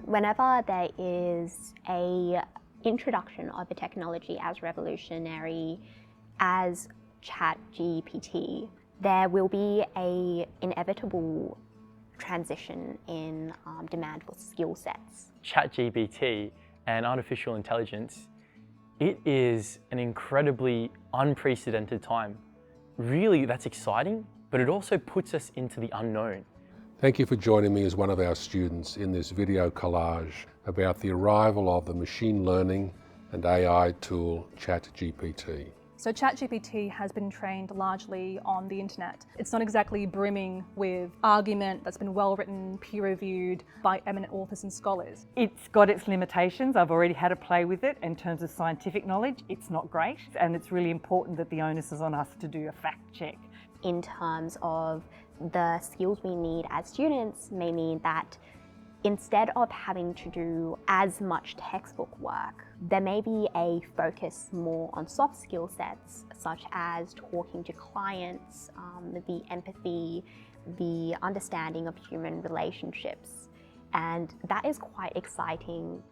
Whenever there is a introduction of a technology as revolutionary as ChatGPT, there will be an inevitable transition in demand for skill sets. ChatGPT and artificial intelligence, it is an incredibly unprecedented time. Really, that's exciting, but it also puts us into the unknown. Thank you for joining me as one of our students in this video collage about the arrival of the machine learning and AI tool ChatGPT. So ChatGPT has been trained largely on the internet. It's not exactly brimming with argument that's been well written, peer-reviewed by eminent authors and scholars. It's got its limitations. I've already had a play with it in terms of scientific knowledge. It's not great, and it's really important that the onus is on us to do a fact check. In terms of the skills we need as students may mean that instead of having to do as much textbook work, there may be a focus more on soft skill sets, such as talking to clients, the empathy, the understanding of human relationships, and that is quite exciting.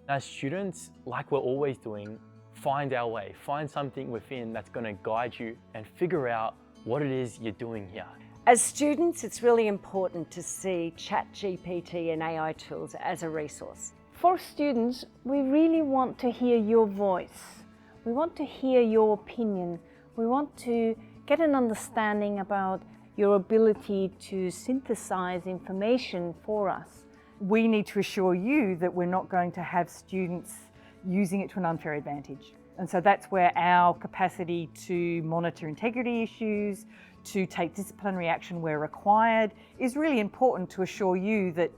As students, like we're always doing, find our way, find something within that's going to guide you and figure out what it is you're doing here. As students, it's really important to see ChatGPT and AI tools as a resource. For students, we really want to hear your voice. We want to hear your opinion. We want to get an understanding about your ability to synthesize information for us. We need to assure you that we're not going to have students using it to an unfair advantage. And so that's where our capacity to monitor integrity issues, to take disciplinary action where required, is really important to assure you that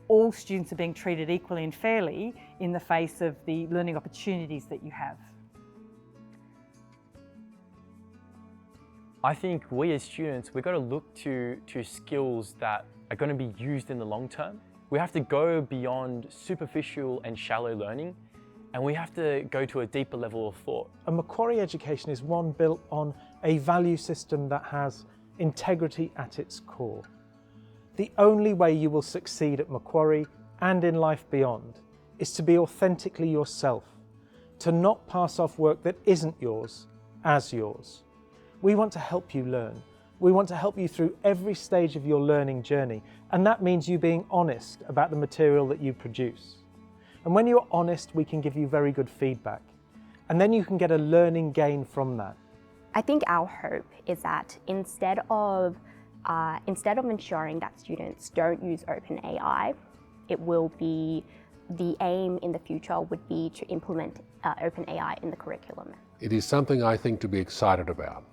all students are being treated equally and fairly in the face of the learning opportunities that you have. I think we as students, we've got to look to skills that are going to be used in the long term. We have to go beyond superficial and shallow learning, and we have to go to a deeper level of thought. A Macquarie education is one built on a value system that has integrity at its core. The only way you will succeed at Macquarie and in life beyond is to be authentically yourself, to not pass off work that isn't yours as yours. We want to help you learn. We want to help you through every stage of your learning journey, and that means you being honest about the material that you produce. And when you're honest, we can give you very good feedback. And then you can get a learning gain from that. I think our hope is that instead of ensuring that students don't use OpenAI, it will be the aim in the future would be to implement OpenAI in the curriculum. It is something I think to be excited about,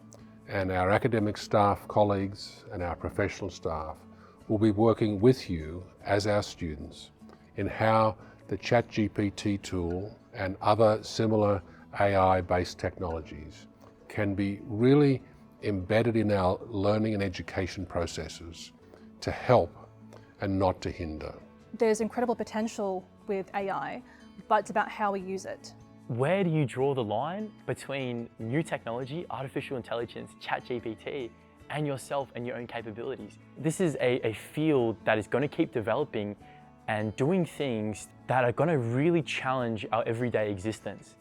and our academic staff, colleagues, and our professional staff will be working with you as our students in how the ChatGPT tool and other similar AI-based technologies can be really embedded in our learning and education processes to help and not to hinder. There's incredible potential with AI, but it's about how we use it. Where do you draw the line between new technology, artificial intelligence, ChatGPT, and yourself and your own capabilities? This is a field that is going to keep developing and doing things that are going to really challenge our everyday existence.